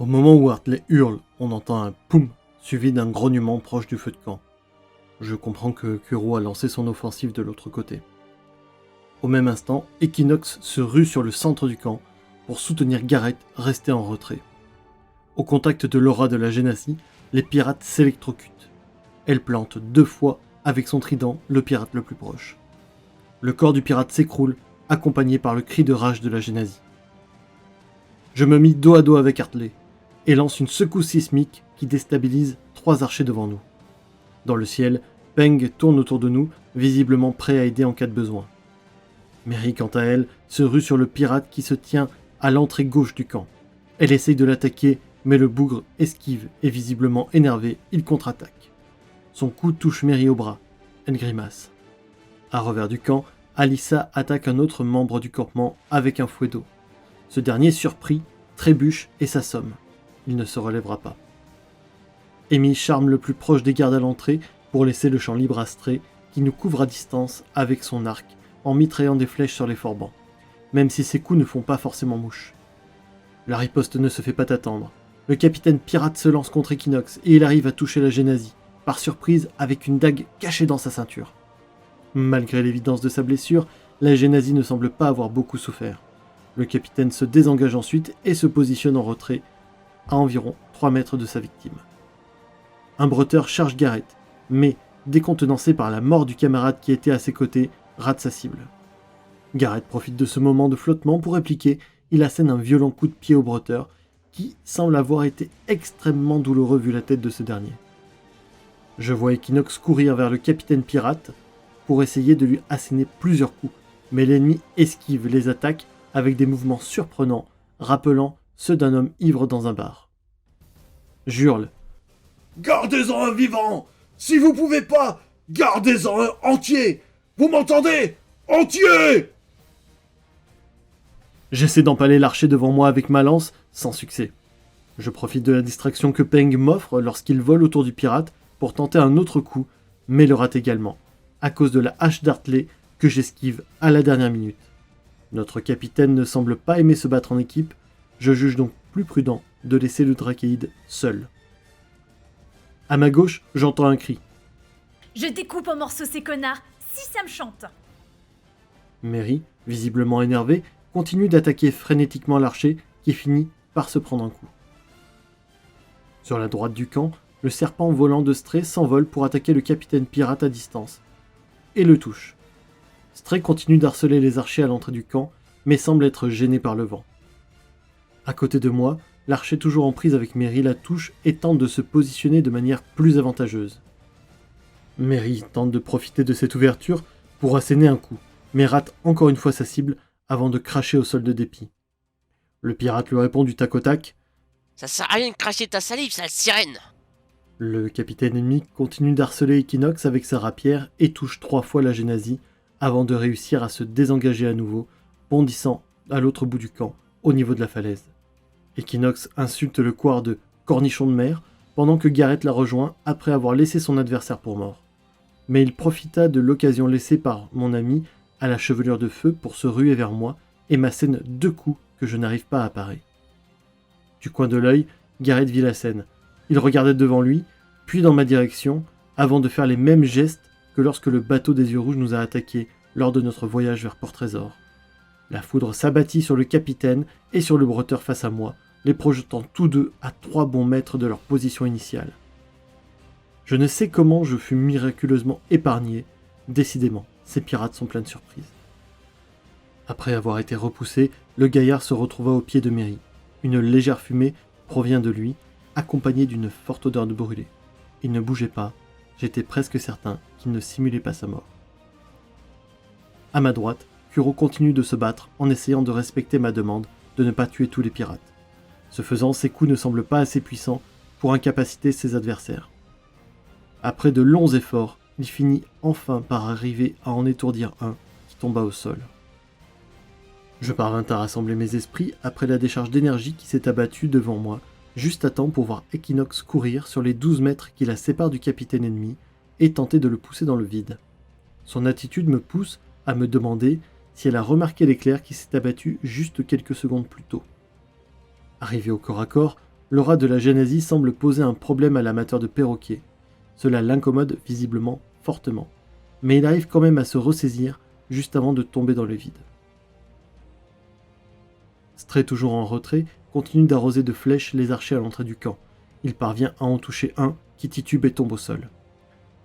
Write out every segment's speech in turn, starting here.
Au moment où Hartley hurle, on entend un poum, suivi d'un grognement proche du feu de camp. Je comprends que Kuro a lancé son offensive de l'autre côté. Au même instant, Equinox se rue sur le centre du camp pour soutenir Gareth resté en retrait. Au contact de l'aura de la Génasie, les pirates s'électrocutent. Elle plante 2 fois avec son trident le pirate le plus proche. Le corps du pirate s'écroule, accompagné par le cri de rage de la Génasie. Je me mis dos à dos avec Hartley et lance une secousse sismique qui déstabilise 3 archers devant nous. Dans le ciel, Peng tourne autour de nous, visiblement prêt à aider en cas de besoin. Mary, quant à elle, se rue sur le pirate qui se tient à l'entrée gauche du camp. Elle essaye de l'attaquer, mais le bougre esquive et visiblement énervé, il contre-attaque. Son coup touche Mary au bras. Elle grimace. À revers du camp, Alyssa attaque un autre membre du campement avec un fouet d'eau. Ce dernier, surpris, trébuche et s'assomme. Il ne se relèvera pas. Amy charme le plus proche des gardes à l'entrée pour laisser le champ libre à Stray, qui nous couvre à distance avec son arc en mitraillant des flèches sur les forbans, même si ses coups ne font pas forcément mouche. La riposte ne se fait pas attendre. Le capitaine pirate se lance contre Equinox et il arrive à toucher la Génasie, par surprise avec une dague cachée dans sa ceinture. Malgré l'évidence de sa blessure, la Génasie ne semble pas avoir beaucoup souffert. Le capitaine se désengage ensuite et se positionne en retrait, à environ 3 mètres de sa victime. Un bretteur charge Gareth, mais, décontenancé par la mort du camarade qui était à ses côtés, rate sa cible. Gareth profite de ce moment de flottement pour répliquer, il assène un violent coup de pied au bretteur, qui semble avoir été extrêmement douloureux vu la tête de ce dernier. Je vois Equinox courir vers le capitaine pirate pour essayer de lui asséner plusieurs coups, mais l'ennemi esquive les attaques avec des mouvements surprenants, rappelant ceux d'un homme ivre dans un bar. J'hurle. Gardez-en un vivant! Si vous pouvez pas, gardez-en un entier! Vous m'entendez? Entier! J'essaie d'empaler l'archer devant moi avec ma lance, sans succès. Je profite de la distraction que Peng m'offre lorsqu'il vole autour du pirate pour tenter un autre coup, mais le rate également, à cause de la hache d'Hartley que j'esquive à la dernière minute. Notre capitaine ne semble pas aimer se battre en équipe, je juge donc plus prudent de laisser le Drakeïde seul. À ma gauche, j'entends un cri. Je découpe en morceaux ces connards, si ça me chante. Mary, visiblement énervée, continue d'attaquer frénétiquement l'archer qui finit par se prendre un coup. Sur la droite du camp, le serpent volant de Stray s'envole pour attaquer le capitaine pirate à distance, et le touche. Stray continue d'harceler les archers à l'entrée du camp, mais semble être gêné par le vent. À côté de moi, l'archer toujours en prise avec Mary la touche et tente de se positionner de manière plus avantageuse. Mary tente de profiter de cette ouverture pour asséner un coup, mais rate encore une fois sa cible avant de cracher au sol de dépit. Le pirate lui répond du tac au tac. Ça sert à rien de cracher ta salive, sale sirène! Le capitaine ennemi continue d'harceler Equinox avec sa rapière et touche 3 fois la Génasie avant de réussir à se désengager à nouveau, bondissant à l'autre bout du camp, au niveau de la falaise. Equinox insulte le couard de cornichon de mer pendant que Gareth la rejoint après avoir laissé son adversaire pour mort. Mais il profita de l'occasion laissée par mon ami à la chevelure de feu pour se ruer vers moi et m'assène 2 coups que je n'arrive pas à parer. Du coin de l'œil, Gareth vit la scène. Il regardait devant lui, puis dans ma direction, avant de faire les mêmes gestes que lorsque le bateau des yeux rouges nous a attaqués lors de notre voyage vers Port Trésor. La foudre s'abattit sur le capitaine et sur le bretteur face à moi, les projetant tous deux à 3 bons mètres de leur position initiale. Je ne sais comment je fus miraculeusement épargné. Décidément, ces pirates sont pleins de surprises. Après avoir été repoussé, le gaillard se retrouva au pied de Mary. Une légère fumée provient de lui, accompagnée d'une forte odeur de brûlé. Il ne bougeait pas, j'étais presque certain qu'il ne simulait pas sa mort. À ma droite, Kuro continue de se battre en essayant de respecter ma demande de ne pas tuer tous les pirates. Ce faisant, ses coups ne semblent pas assez puissants pour incapaciter ses adversaires. Après de longs efforts, il finit enfin par arriver à en étourdir un qui tomba au sol. Je parvins à rassembler mes esprits après la décharge d'énergie qui s'est abattue devant moi, juste à temps pour voir Equinox courir sur les 12 mètres qui la séparent du capitaine ennemi et tenter de le pousser dans le vide. Son attitude me pousse à me demander si elle a remarqué l'éclair qui s'est abattu juste quelques secondes plus tôt. Arrivé au corps à corps, l'aura de la Genesis semble poser un problème à l'amateur de perroquets. Cela l'incommode visiblement fortement, mais il arrive quand même à se ressaisir juste avant de tomber dans le vide. Stray, toujours en retrait, continue d'arroser de flèches les archers à l'entrée du camp. Il parvient à en toucher un qui titube et tombe au sol.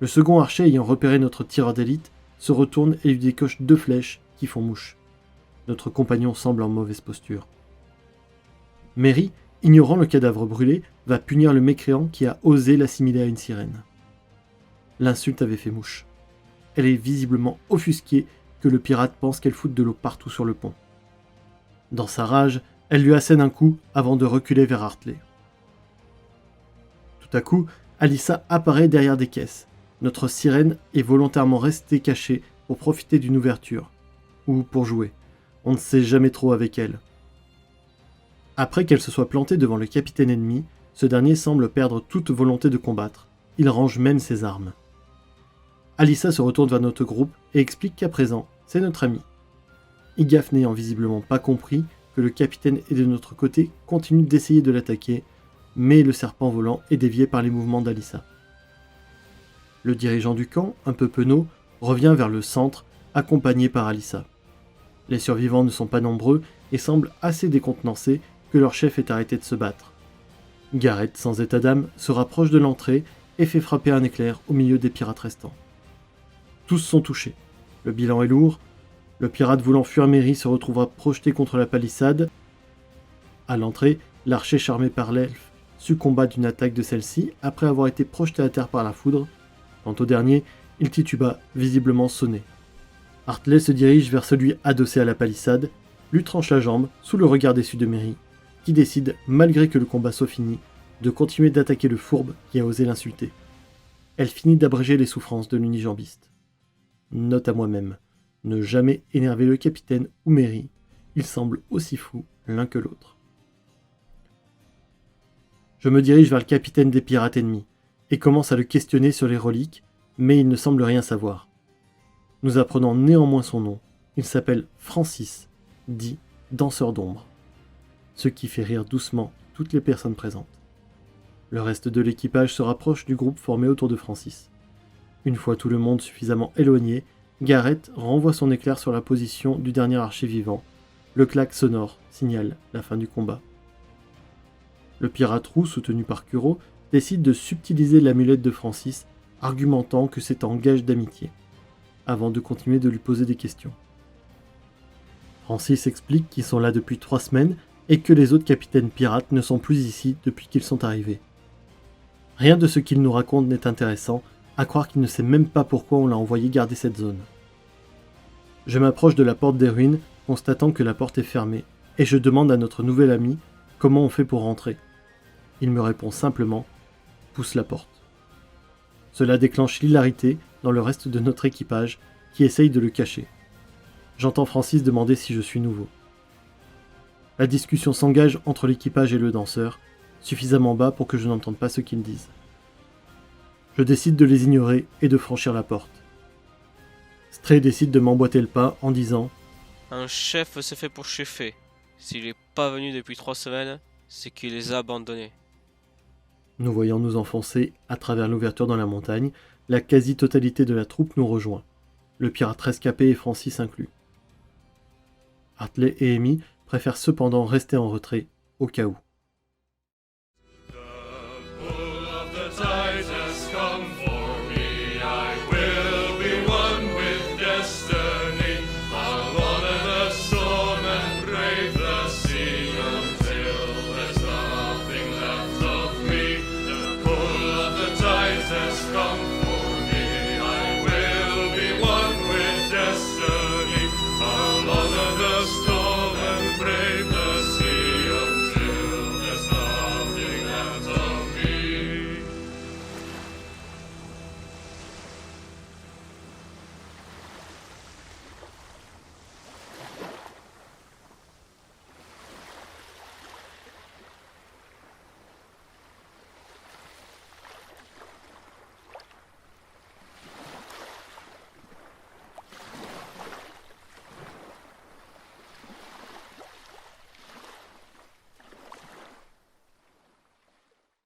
Le second archer, ayant repéré notre tireur d'élite, se retourne et lui décoche 2 flèches qui font mouche. Notre compagnon semble en mauvaise posture. Mary, ignorant le cadavre brûlé, va punir le mécréant qui a osé l'assimiler à une sirène. L'insulte avait fait mouche. Elle est visiblement offusquée que le pirate pense qu'elle foute de l'eau partout sur le pont. Dans sa rage, elle lui assène un coup avant de reculer vers Hartley. Tout à coup, Alyssa apparaît derrière des caisses. Notre sirène est volontairement restée cachée pour profiter d'une ouverture. Ou pour jouer. On ne sait jamais trop avec elle. Après qu'elle se soit plantée devant le capitaine ennemi, ce dernier semble perdre toute volonté de combattre. Il range même ses armes. Alyssa se retourne vers notre groupe et explique qu'à présent, c'est notre ami. Igaf, n'ayant visiblement pas compris que le capitaine est de notre côté, continue d'essayer de l'attaquer, mais le serpent volant est dévié par les mouvements d'Alyssa. Le dirigeant du camp, un peu penaud, revient vers le centre, accompagné par Alyssa. Les survivants ne sont pas nombreux et semblent assez décontenancés que leur chef ait arrêté de se battre. Gareth, sans état d'âme, se rapproche de l'entrée et fait frapper un éclair au milieu des pirates restants. Tous sont touchés. Le bilan est lourd. Le pirate voulant fuir Mary se retrouvera projeté contre la palissade. À l'entrée, l'archer charmé par l'elfe succomba d'une attaque de celle-ci après avoir été projeté à terre par la foudre. Quant au dernier, il tituba, visiblement sonné. Hartley se dirige vers celui adossé à la palissade, lui tranche la jambe sous le regard déçu de Mary, qui décide, malgré que le combat soit fini, de continuer d'attaquer le fourbe qui a osé l'insulter. Elle finit d'abréger les souffrances de l'unijambiste. Note à moi-même, ne jamais énerver le capitaine ou Mary, ils semblent aussi fous l'un que l'autre. Je me dirige vers le capitaine des pirates ennemis, et commence à le questionner sur les reliques, mais il ne semble rien savoir. Nous apprenons néanmoins son nom, il s'appelle Francis, dit danseur d'ombre, ce qui fait rire doucement toutes les personnes présentes. Le reste de l'équipage se rapproche du groupe formé autour de Francis. Une fois tout le monde suffisamment éloigné, Gareth renvoie son éclair sur la position du dernier archer vivant. Le claque sonore signale la fin du combat. Le pirate roux, soutenu par Kuro, décide de subtiliser l'amulette de Francis, argumentant que c'est en gage d'amitié, avant de continuer de lui poser des questions. Francis explique qu'ils sont là depuis 3 semaines et que les autres capitaines pirates ne sont plus ici depuis qu'ils sont arrivés. Rien de ce qu'il nous raconte n'est intéressant, à croire qu'il ne sait même pas pourquoi on l'a envoyé garder cette zone. Je m'approche de la porte des ruines, constatant que la porte est fermée, et je demande à notre nouvel ami comment on fait pour rentrer. Il me répond simplement « pousse la porte ». Cela déclenche l'hilarité dans le reste de notre équipage qui essaye de le cacher. J'entends Francis demander si je suis nouveau. La discussion s'engage entre l'équipage et le danseur, suffisamment bas pour que je n'entende pas ce qu'ils disent. Je décide de les ignorer et de franchir la porte. Stray décide de m'emboîter le pas en disant « Un chef se fait pour cheffer. S'il est pas venu depuis 3 semaines, c'est qu'il les a abandonnés. » Nous voyons nous enfoncer à travers l'ouverture dans la montagne, la quasi-totalité de la troupe nous rejoint, le pirate rescapé et Francis inclus. Hartley et Amy préfèrent cependant rester en retrait, au cas où.